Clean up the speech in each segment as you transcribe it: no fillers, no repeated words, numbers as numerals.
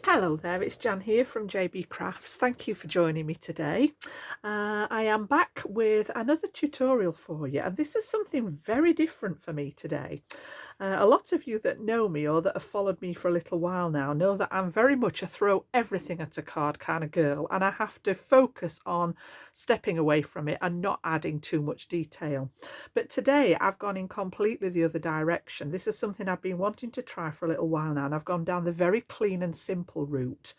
Hello there, it's Jan here from JB Crafts. Thank you for joining me today. I am back with another tutorial for you, and this is something very different for me today. A lot of you that know me or that have followed me for a little while now know that I'm very much a throw everything at a card kind of girl, and I have to focus on stepping away from it and not adding too much detail. But today I've gone in completely the other direction. This is something I've been wanting to try for a little while now, and I've gone down the very clean and simple route,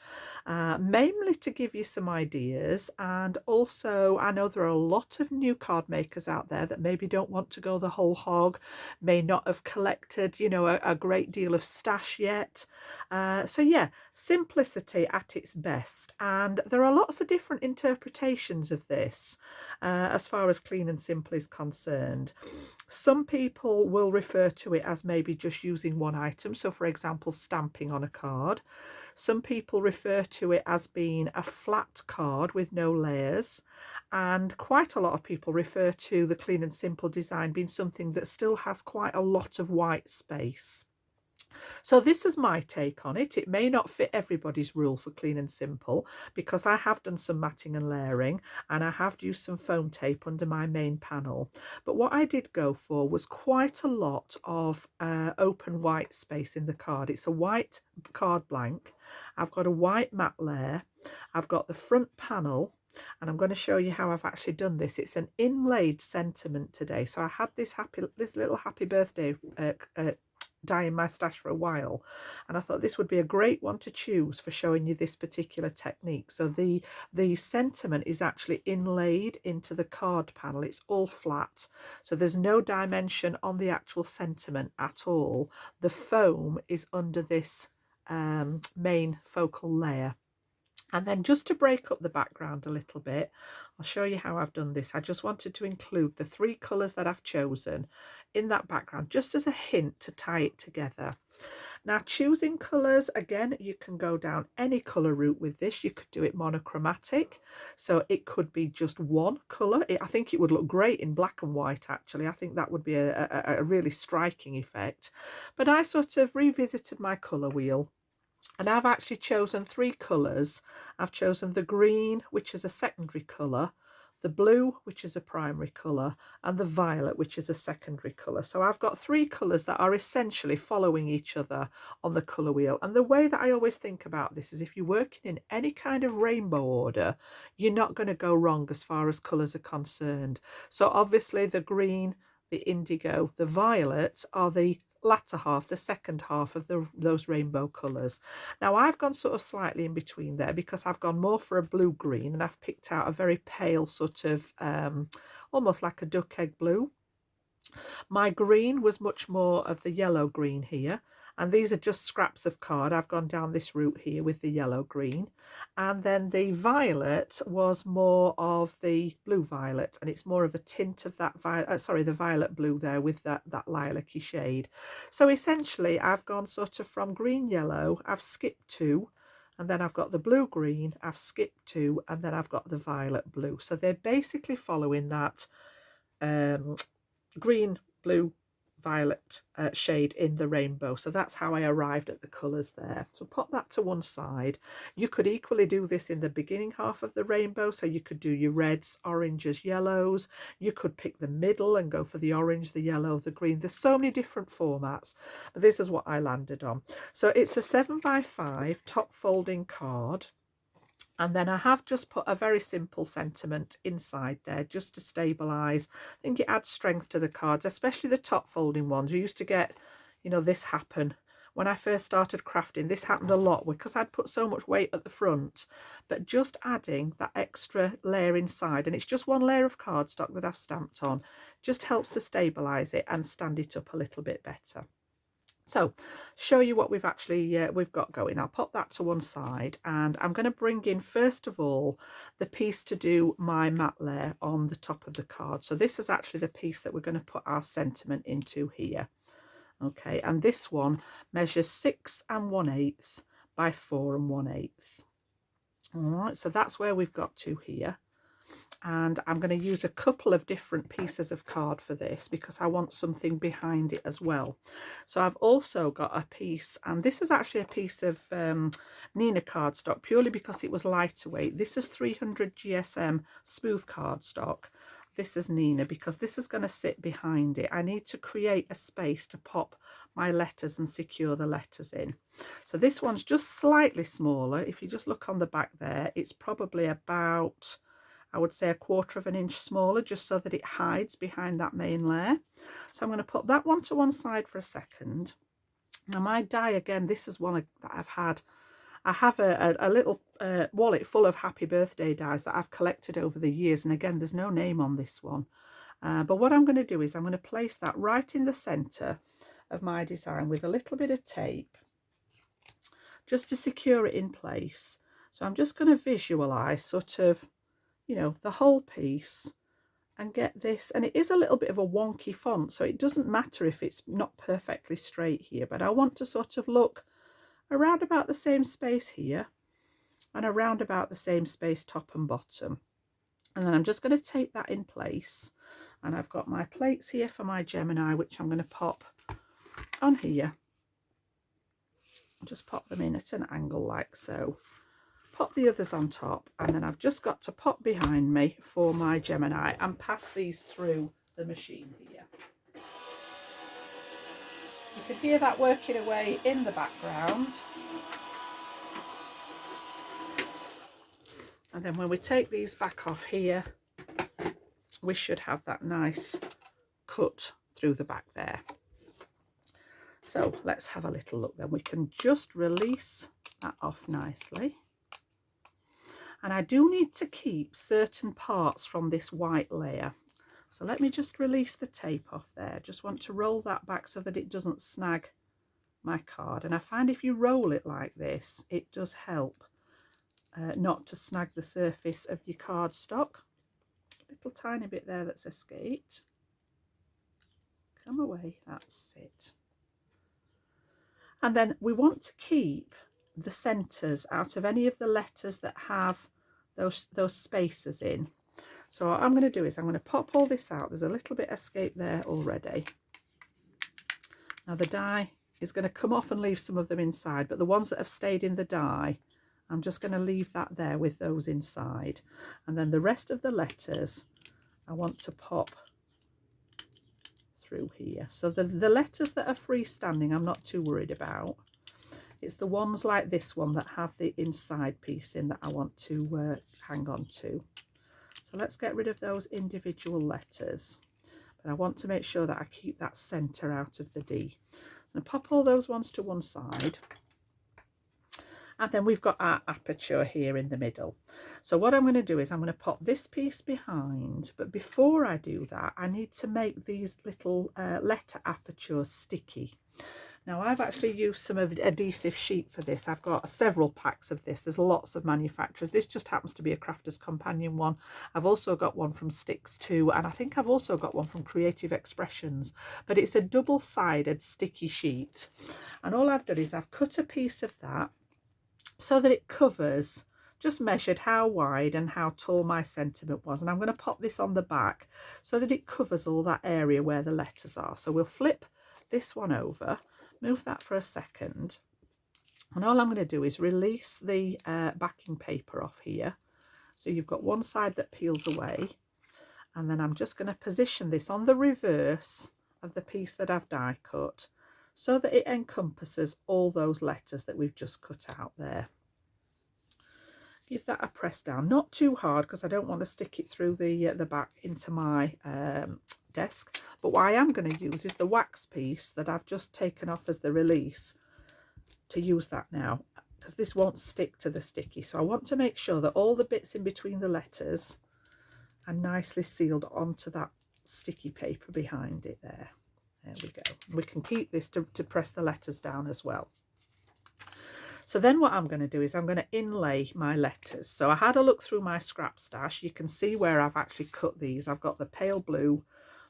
mainly to give you some ideas. And also, I know there are a lot of new card makers out there that maybe don't want to go the whole hog, may not have collected, a great deal of stash yet. So yeah, simplicity at its best. And there are lots of different interpretations of this as far as clean and simple is concerned. Some people will refer to it as maybe just using one item. So for example, stamping on a card. Some people refer to it as being a flat card with no layers, and quite a lot of people refer to the clean and simple design being something that still has quite a lot of white space. So this is my take on it. It may not fit everybody's rule for clean and simple, because I have done some matting and layering and I have used some foam tape under my main panel. But what I did go for was quite a lot of open white space in the card. It's a white card blank. I've got a white matte layer. I've got the front panel, and I'm going to show you how I've actually done this. It's an inlaid sentiment today. So I had this little happy birthday die in my stash for a while, and I thought this would be a great one to choose for showing you this particular technique. So the sentiment is actually inlaid into the card panel. It's all flat, so there's no dimension on the actual sentiment at all. The foam is under this main focal layer. And then just to break up the background a little bit, I'll show you how I've done this. I just wanted to include the three colours that I've chosen in that background, just as a hint to tie it together. Now, choosing colours, again, you can go down any colour route with this. You could do it monochromatic, so it could be just one colour. I think it would look great in black and white, actually. I think that would be a really striking effect. But I sort of revisited my colour wheel, and I've actually chosen three colours. I've chosen the green, which is a secondary colour, the blue, which is a primary colour, and the violet, which is a secondary colour. So I've got three colours that are essentially following each other on the colour wheel. And the way that I always think about this is, if you're working in any kind of rainbow order, you're not going to go wrong as far as colours are concerned. So obviously the green, the indigo, the violet are the latter half, the second half of those rainbow colours. Now I've gone sort of slightly in between there, because I've gone more for a blue green, and I've picked out a very pale sort of almost like a duck egg blue. My green was much more of the yellow green here, and these are just scraps of card. I've gone down this route here with the yellow green, and then the violet was more of the blue violet, and it's more of a tint of that the violet blue there with that lilac-y shade. So essentially I've gone sort of from green yellow, I've skipped two, and then I've got the blue green, I've skipped two, and then I've got the violet blue. So they're basically following that green, blue, violet shade in the rainbow. So that's how I arrived at the colours there. So pop that to one side. You could equally do this in the beginning half of the rainbow. So you could do your reds, oranges, yellows. You could pick the middle and go for the orange, the yellow, the green. There's so many different formats, but this is what I landed on. So it's a 7x5 top folding card. And then I have just put a very simple sentiment inside there just to stabilise. I think it adds strength to the cards, especially the top folding ones. You used to get, this happen. When I first started crafting, this happened a lot because I'd put so much weight at the front. But just adding that extra layer inside, and it's just one layer of cardstock that I've stamped on, just helps to stabilise it and stand it up a little bit better. So show you what we've actually we've got going. I'll pop that to one side, and I'm going to bring in first of all the piece to do my matte layer on the top of the card. So this is actually the piece that we're going to put our sentiment into here. Okay, and this one measures 6 1/8 by 4 1/8. All right, so that's where we've got to here. And I'm going to use a couple of different pieces of card for this because I want something behind it as well. So I've also got a piece, and this is actually a piece of Nina cardstock purely because it was lighter weight. This is 300 GSM smooth cardstock. This is Nina because this is going to sit behind it. I need to create a space to pop my letters and secure the letters in. So this one's just slightly smaller. If you just look on the back there, it's probably about, I would say, 1/4 of an inch smaller, just so that it hides behind that main layer. So I'm going to put that one to one side for a second. Now my die, again, this is one that I've had. I have a little wallet full of happy birthday dies that I've collected over the years. And again, there's no name on this one. But what I'm going to do is I'm going to place that right in the center of my design with a little bit of tape, just to secure it in place. So I'm just going to visualize sort of, you know, the whole piece and get this. And it is a little bit of a wonky font, so it doesn't matter if it's not perfectly straight here, but I want to sort of look around about the same space here and around about the same space top and bottom. And then I'm just going to tape that in place. And I've got my plates here for my Gemini, which I'm going to pop on here. Just pop them in at an angle like so. Pop the others on top, and then I've just got to pop behind me for my Gemini and pass these through the machine here. So you can hear that working away in the background. And then when we take these back off here, we should have that nice cut through the back there. So let's have a little look then. We can just release that off nicely. And I do need to keep certain parts from this white layer. So let me just release the tape off there. Just want to roll that back so that it doesn't snag my card. And I find if you roll it like this, it does help not to snag the surface of your cardstock. Little tiny bit there that's escaped. Come away, that's it. And then we want to keep the centres out of any of the letters that have those spaces in. So what I'm going to do is I'm going to pop all this out. There's a little bit escaped there already. Now the die is going to come off and leave some of them inside, but the ones that have stayed in the die, I'm just going to leave that there with those inside. And then the rest of the letters I want to pop through here. So the letters that are freestanding I'm not too worried about. It's the ones like this one that have the inside piece in that I want to hang on to. So let's get rid of those individual letters. But I want to make sure that I keep that centre out of the D. And pop all those ones to one side. And then we've got our aperture here in the middle. So what I'm going to do is I'm going to pop this piece behind. But before I do that, I need to make these little letter apertures sticky. Now I've actually used some adhesive sheet for this. I've got several packs of this. There's lots of manufacturers. This just happens to be a Crafter's Companion one. I've also got one from Sticks too, and I think I've also got one from Creative Expressions, but it's a double-sided sticky sheet. And all I've done is I've cut a piece of that so that it covers, just measured how wide and how tall my sentiment was. And I'm going to pop this on the back so that it covers all that area where the letters are. So we'll flip this one over. Move that for a second, and all I'm going to do is release the backing paper off here. So you've got one side that peels away, and then I'm just going to position this on the reverse of the piece that I've die cut so that it encompasses all those letters that we've just cut out there. Give that a press down, not too hard because I don't want to stick it through the back into my desk. But what I am going to use is the wax piece that I've just taken off as the release to use that now, because this won't stick to the sticky. So I want to make sure that all the bits in between the letters are nicely sealed onto that sticky paper behind it there. There we go. We can keep this to press the letters down as well. So then what I'm going to do is I'm going to inlay my letters. So I had a look through my scrap stash. You can see where I've actually cut these. I've got the pale blue,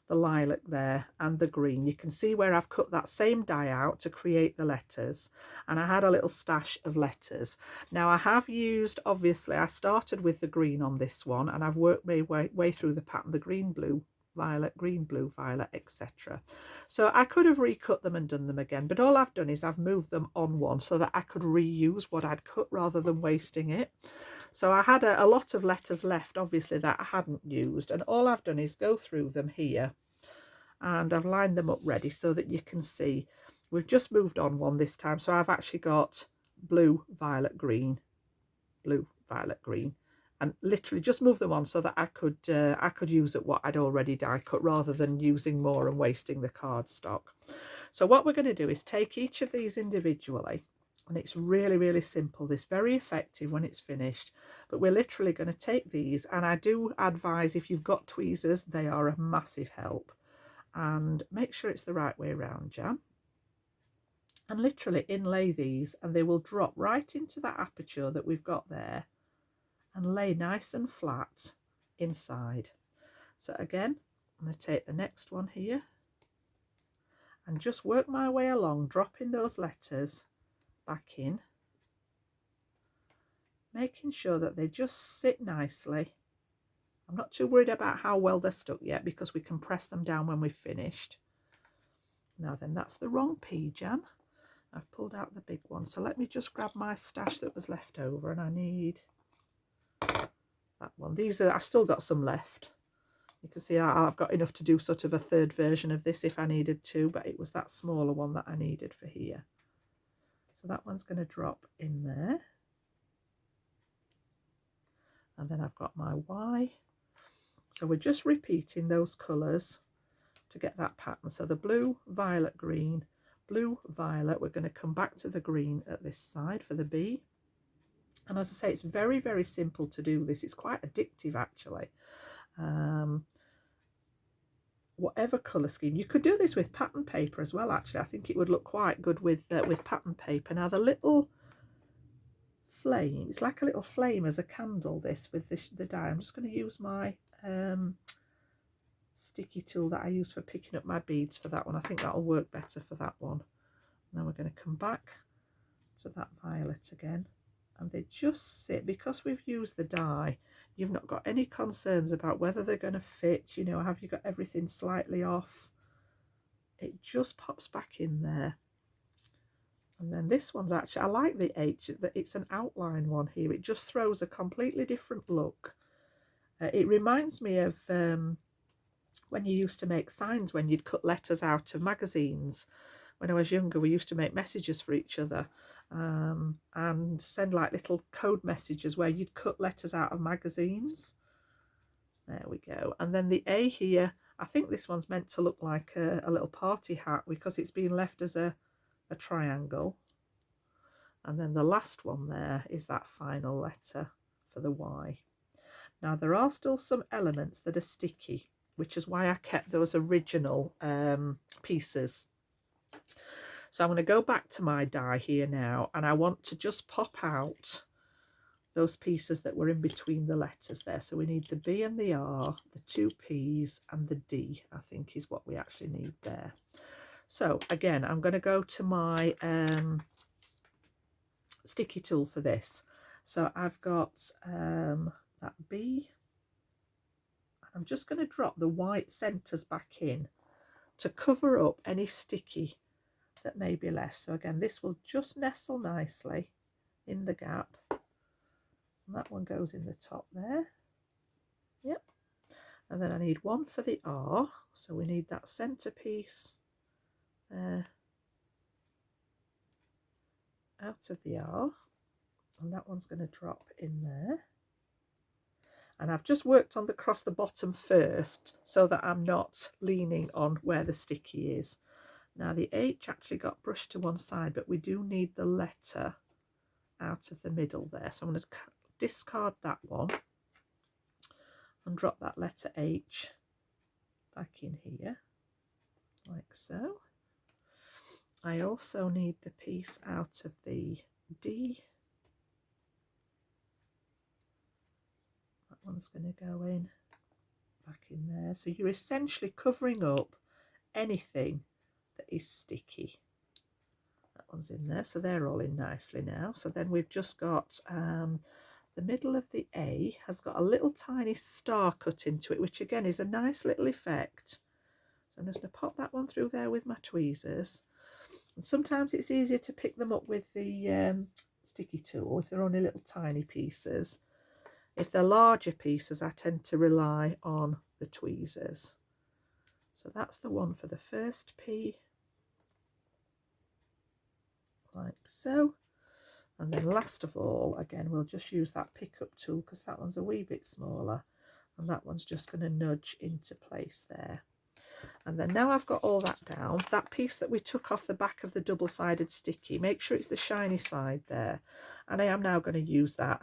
the lilac there and the green. You can see where I've cut that same die out to create the letters, and I had a little stash of letters. Now I have used, obviously I started with the green on this one, and I've worked my way through the pattern, the green, blue, violet, green, blue, violet, etc. So I could have recut them and done them again, but all I've done is I've moved them on one so that I could reuse what I'd cut rather than wasting it. So I had a lot of letters left, obviously, that I hadn't used, and all I've done is go through them here, and I've lined them up ready so that you can see we've just moved on one this time. So I've actually got blue, violet, green, blue, violet, green, and literally just move them on so that I could use it what I'd already die cut rather than using more and wasting the cardstock. So what we're going to do is take each of these individually, and it's really, really simple. This very effective when it's finished, but we're literally going to take these, and I do advise if you've got tweezers, they are a massive help, and make sure it's the right way around, Jan, and literally inlay these, and they will drop right into that aperture that we've got there and lay nice and flat inside. So again, I'm going to take the next one here and just work my way along, dropping those letters back in, making sure that they just sit nicely. I'm not too worried about how well they're stuck yet because we can press them down when we've finished. Now then, that's the wrong P, Jan. I've pulled out the big one, so let me just grab my stash that was left over, and I need that one. These are, I've still got some left. You can see I've got enough to do sort of a third version of this if I needed to, but it was that smaller one that I needed for here. So that one's going to drop in there. And then I've got my Y. So we're just repeating those colours to get that pattern. So the blue, violet, green, blue, violet. We're going to come back to the green at this side for the B. And as I say, it's very, very simple to do this. It's quite addictive, actually. Whatever colour scheme. You could do this with pattern paper as well, actually. I think it would look quite good with pattern paper. Now, the little flame, it's like a little flame as a candle, this, with the die. I'm just going to use my sticky tool that I use for picking up my beads for that one. I think that'll work better for that one. Now we're going to come back to that violet again, and they just sit, because we've used the die, you've not got any concerns about whether they're going to fit, you know, have you got everything slightly off. It just pops back in there. And then this one's actually, I like the H, that it's an outline one here. It just throws a completely different look. It reminds me of when you used to make signs, when you'd cut letters out of magazines. When I was younger, we used to make messages for each other and send like little code messages where you'd cut letters out of magazines. There we go. And then the A here, I think this one's meant to look like a little party hat because it's been left as a triangle. And then the last one there is that final letter for the Y. Now there are still some elements that are sticky, which is why I kept those original pieces. So I'm going to go back to my die here now, and I want to just pop out those pieces that were in between the letters there. So we need the B and the R, the two P's and the D, I think is what we actually need there. So again, I'm going to go to my sticky tool for this. So I've got that B. I'm just going to drop the white centres back in to cover up any sticky that may be left. So again, this will just nestle nicely in the gap. And that one goes in the top there. Yep. And then I need one for the R. So we need that centrepiece there out of the R. And that one's going to drop in there. And I've just worked on across the bottom first so that I'm not leaning on where the sticky is. Now the H actually got brushed to one side, but we do need the letter out of the middle there. So I'm going to discard that one and drop that letter H back in here, like so. I also need the piece out of the D. That one's going to go in back in there. So you're essentially covering up anything that is sticky. That one's in there, so they're all in nicely now. So then we've just got the middle of the A has got a little tiny star cut into it, which again is a nice little effect. So I'm just going to pop that one through there with my tweezers. And sometimes it's easier to pick them up with the sticky tool if they're only little tiny pieces. If they're larger pieces, I tend to rely on the tweezers. So that's the one for the first P, like so. And then last of all, again, we'll just use that pickup tool because that one's a wee bit smaller, and that one's just going to nudge into place there. And then now I've got all that down, that piece that we took off the back of the double-sided sticky, make sure it's the shiny side there. And I am now going to use that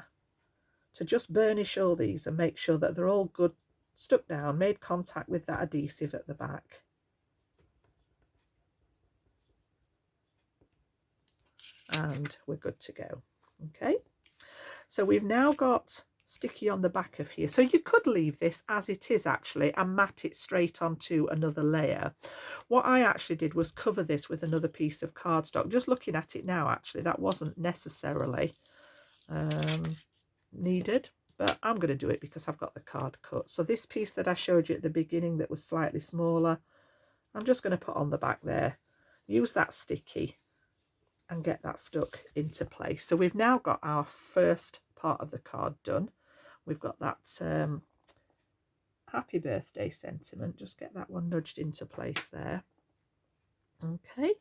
to just burnish all these and make sure that they're all good, stuck down, made contact with that adhesive at the back. And we're good to go. Okay, so we've now got sticky on the back of here. So you could leave this as it is actually and mat it straight onto another layer. What I actually did was cover this with another piece of cardstock. Just looking at it now, actually, that wasn't necessarily needed, but I'm going to do it because I've got the card cut. So this piece that I showed you at the beginning that was slightly smaller, I'm just going to put on the back there. Use that sticky and get that stuck into place. So we've now got our first part of the card done. We've got that happy birthday sentiment. Just get that one nudged into place there. Okay,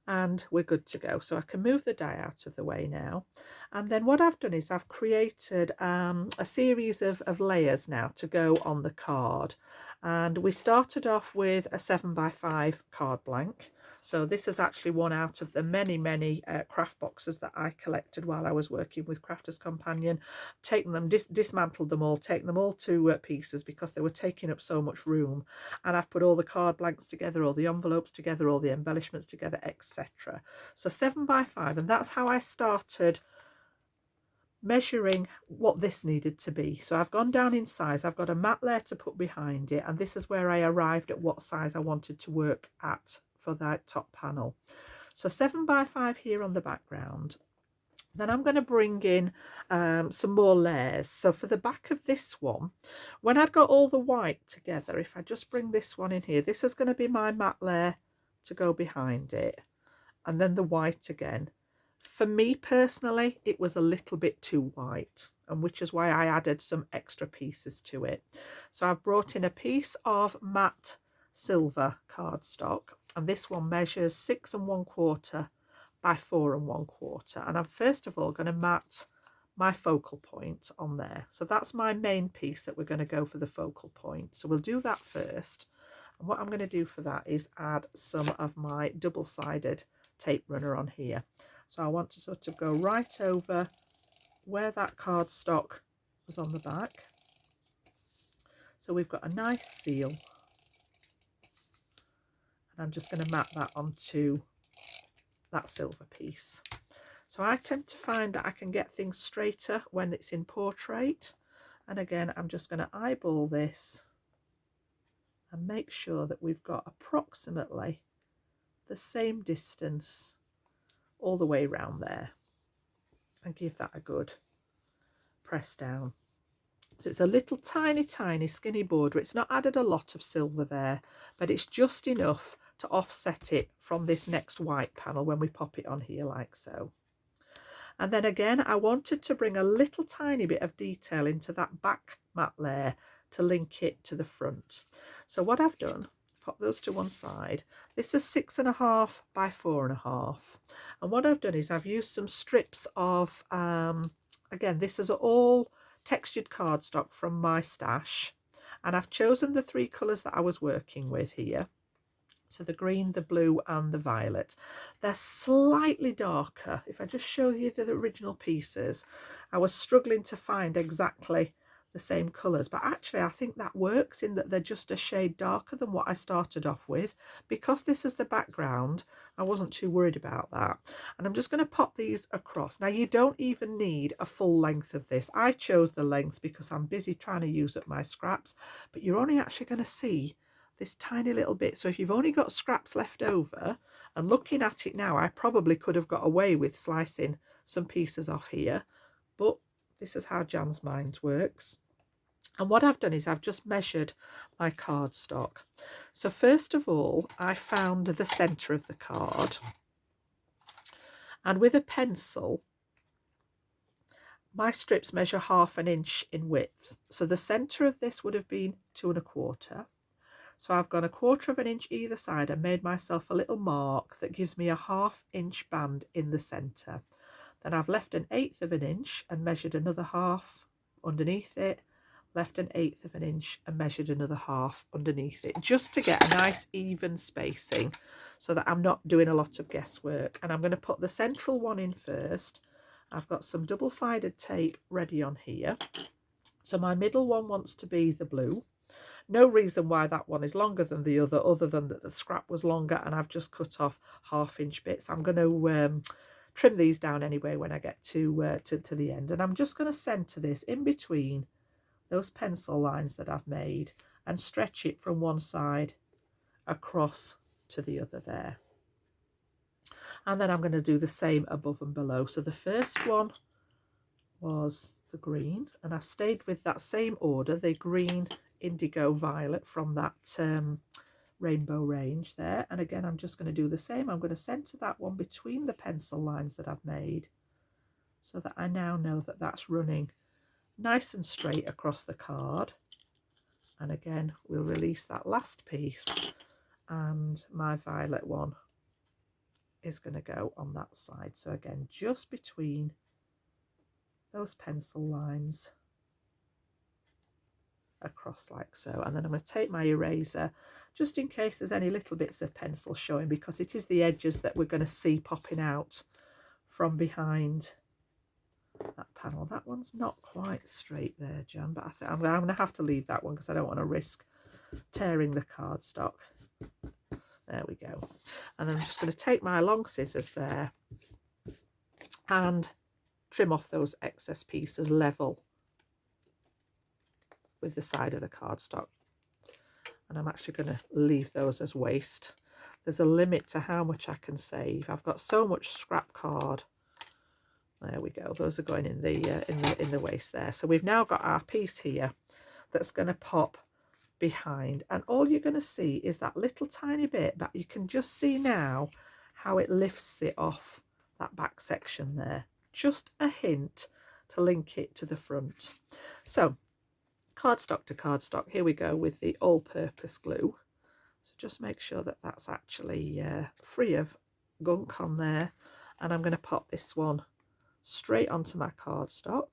and we're good to go. So I can move the die out of the way now. And then what I've done is I've created a series of layers now to go on the card. And we started off with a 7x5 card blank. So this is actually one out of the many craft boxes that I collected while I was working with Crafters Companion. Taken them, dismantled them all, taken them all to pieces because they were taking up so much room. And I've put all the card blanks together, all the envelopes together, all the embellishments together, etc. So 7x5, and that's how I started measuring what this needed to be. So I've gone down in size, I've got a matte layer to put behind it, and this is where I arrived at what size I wanted to work at for that top panel. So 7x5 here on the background. Then I'm going to bring in some more layers. So for the back of this one, when I'd got all the white together, if I just bring this one in here, this is going to be my matte layer to go behind it, and then the white again. For me personally, it was a little bit too white, and which is why I added some extra pieces to it. So I've brought in a piece of matte silver cardstock, and this one measures 6 1/4 by 4 1/4. And I'm first of all going to mat my focal point on there. So that's my main piece that we're going to go for the focal point. So we'll do that first. And what I'm going to do for that is add some of my double-sided tape runner on here. So I want to sort of go right over where that cardstock was on the back. So we've got a nice seal. And I'm just going to map that onto that silver piece. So I tend to find that I can get things straighter when it's in portrait. And again, I'm just going to eyeball this and make sure that we've got approximately the same distance all the way around there, and give that a good press down. So it's a little tiny skinny border. It's not added a lot of silver there, but it's just enough to offset it from this next white panel when we pop it on here like so. And then again, I wanted to bring a little tiny bit of detail into that back matte layer to link it to the front. So what I've done, pop those to one side. This is 6.5 by 4.5. And what I've done is I've used some strips of, again, this is all textured cardstock from my stash. And I've chosen the 3 colours that I was working with here. So the green, the blue and the violet. They're slightly darker. If I just show you the original pieces, I was struggling to find exactly the same colours, but actually I think that works in that they're just a shade darker than what I started off with. Because this is the background, I wasn't too worried about that. And I'm just going to pop these across. Now, you don't even need a full length of this. I chose the length because I'm busy trying to use up my scraps, but you're only actually going to see this tiny little bit. So if you've only got scraps left over, and looking at it now, I probably could have got away with slicing some pieces off here, but this is how Jan's mind works. And what I've done is I've just measured my cardstock. So first of all, I found the centre of the card, and with a pencil, my strips measure 1/2 inch in width. So the centre of this would have been 2 1/4. So I've gone 1/4 inch either side and made myself a little mark that gives me a 1/2 inch band in the centre. Then I've left 1/8 inch and measured another 1/2 underneath it, left 1/8 inch and measured another 1/2 underneath it, just to get a nice even spacing so that I'm not doing a lot of guesswork. And I'm going to put the central one in first. I've got some double-sided tape ready on here. So my middle one wants to be the blue. No reason why that one is longer than the other than that the scrap was longer and I've just cut off 1/2 inch bits. I'm going to trim these down anyway when I get to the end. And I'm just going to centre this in between those pencil lines that I've made and stretch it from one side across to the other there. And then I'm going to do the same above and below. So the first one was the green, and I stayed with that same order, the green, indigo, violet from that rainbow range there. And again, I'm just going to do the same. I'm going to centre that one between the pencil lines that I've made so that I now know that that's running nice and straight across the card. And again, we'll release that last piece, and my violet one is going to go on that side. So again, just between those pencil lines across like so. And then I'm going to take my eraser just in case there's any little bits of pencil showing, because it is the edges that we're going to see popping out from behind that panel. That one's not quite straight there, Jan, but I think I'm going to have to leave that one because I don't want to risk tearing the cardstock. There we go. And then I'm just going to take my long scissors there and trim off those excess pieces level with the side of the cardstock. And I'm actually going to leave those as waste. There's a limit to how much I can save. I've got so much scrap card. There we go. Those are going in the waste there. So we've now got our piece here that's going to pop behind, and all you're going to see is that little tiny bit, but you can just see now how it lifts it off that back section there. Just a hint to link it to the front. So cardstock to cardstock, here we go with the all-purpose glue. So just make sure that that's actually free of gunk on there, and I'm going to pop this one straight onto my cardstock,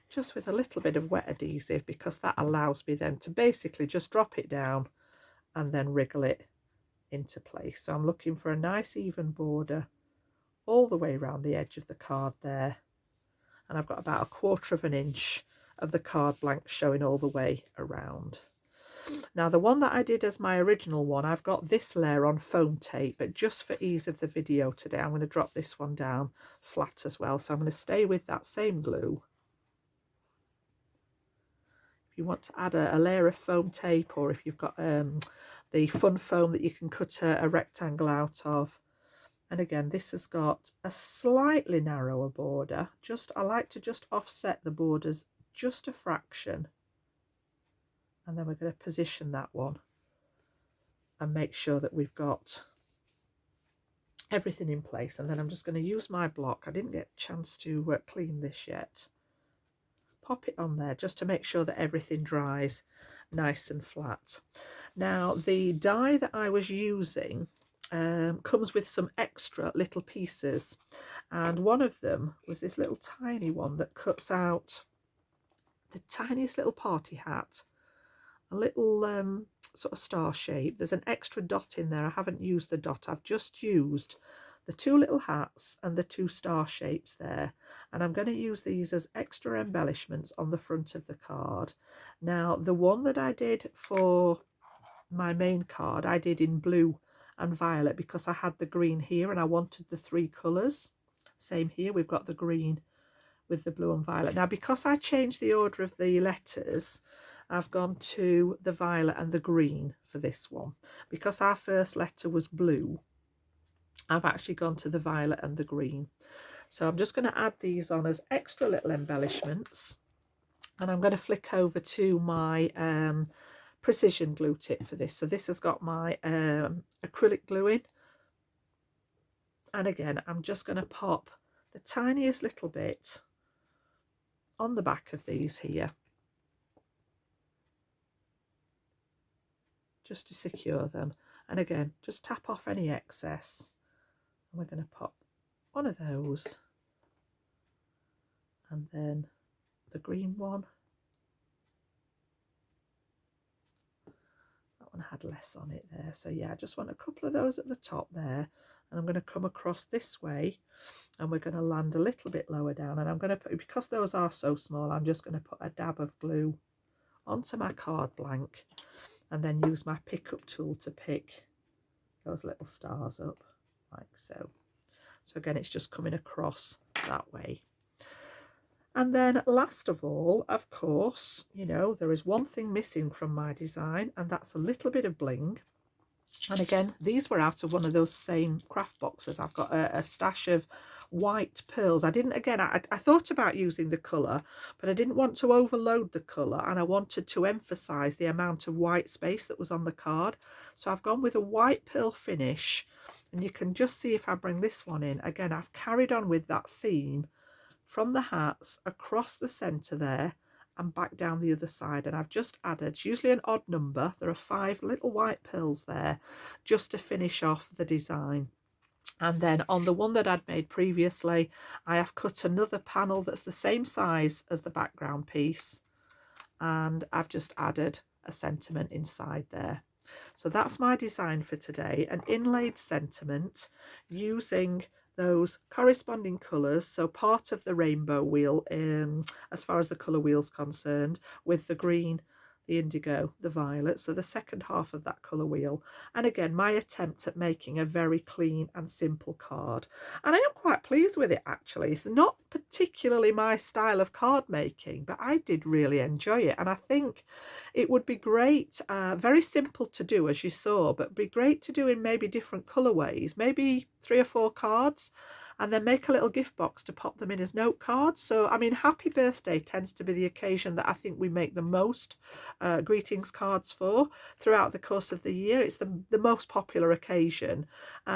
just with a little bit of wet adhesive, because that allows me then to basically just drop it down and then wriggle it into place. So I'm looking for a nice even border all the way around the edge of the card there, and I've got about 1/4 inch of the card blank showing all the way around. Now the one that I did as my original one, I've got this layer on foam tape, but just for ease of the video today I'm going to drop this one down flat as well. So I'm going to stay with that same glue. If you want to add a layer of foam tape, or if you've got the fun foam that you can cut a rectangle out of. And again, this has got a slightly narrower border. I like to just offset the borders just a fraction. And then we're going to position that one and make sure that we've got everything in place. And then I'm just going to use my block. I didn't get a chance to clean this yet. Pop it on there just to make sure that everything dries nice and flat. Now the die that I was using comes with some extra little pieces, and one of them was this little tiny one that cuts out the tiniest little party hat, a little sort of star shape. There's an extra dot in there. I haven't used the dot, I've just used the 2 little hats and the 2 star shapes there, and I'm going to use these as extra embellishments on the front of the card. Now the one that I did for my main card I did in blue and violet because I had the green here and I wanted the 3 colours. Same here, we've got the green with the blue and violet. Now, because I changed the order of the letters, I've gone to the violet and the green for this one. Because our first letter was blue, I've actually gone to the violet and the green. So I'm just going to add these on as extra little embellishments. And I'm going to flick over to my precision glue tip for this. So this has got my acrylic glue in. And again, I'm just going to pop the tiniest little bit on the back of these here, just to secure them. And again, just tap off any excess. And we're going to pop one of those, and then the green one. That one had less on it there. So yeah, I just want a couple of those at the top there. And I'm going to come across this way, and we're going to land a little bit lower down. And I'm going to put, because those are so small, I'm just going to put a dab of glue onto my card blank, and then use my pickup tool to pick those little stars up like so. So again, it's just coming across that way. And then last of all, of course, you know, there is one thing missing from my design, and that's a little bit of bling. And again, these were out of one of those same craft boxes. I've got a stash of white pearls. I didn't, again, I thought about using the colour, but I didn't want to overload the colour, and I wanted to emphasise the amount of white space that was on the card. So I've gone with a white pearl finish, and you can just see if I bring this one in. Again, I've carried on with that theme from the hats across the centre there and back down the other side, and I've just added, it's usually an odd number, there are 5 little white pearls there just to finish off the design. And then on the one that I'd made previously, I have cut another panel that's the same size as the background piece, and I've just added a sentiment inside there. So that's my design for today, an inlaid sentiment using those corresponding colours, so part of the rainbow wheel as far as the colour wheel's concerned, with the green, the indigo, the violet, so the second half of that colour wheel. And again, my attempt at making a very clean and simple card, and I am quite pleased with it actually. It's not particularly my style of card making, but I did really enjoy it, and I think it would be great, very simple to do as you saw, but be great to do in maybe different colourways, maybe 3 or 4 cards, and then make a little gift box to pop them in as note cards. So I mean, happy birthday tends to be the occasion that I think we make the most greetings cards for throughout the course of the year. It's the most popular occasion,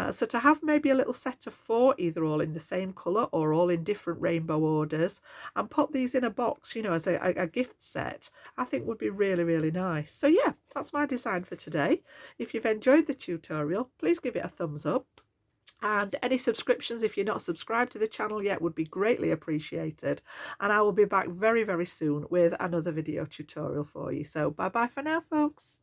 so to have maybe a little set of 4, either all in the same colour or all in different rainbow orders, and pop these in a box, you know, as a gift set, I think would be really, really nice. So yeah, that's my design for today. If you've enjoyed the tutorial, please give it a thumbs up. And any subscriptions, if you're not subscribed to the channel yet, would be greatly appreciated. And I will be back very, very soon with another video tutorial for you. So bye bye for now, folks.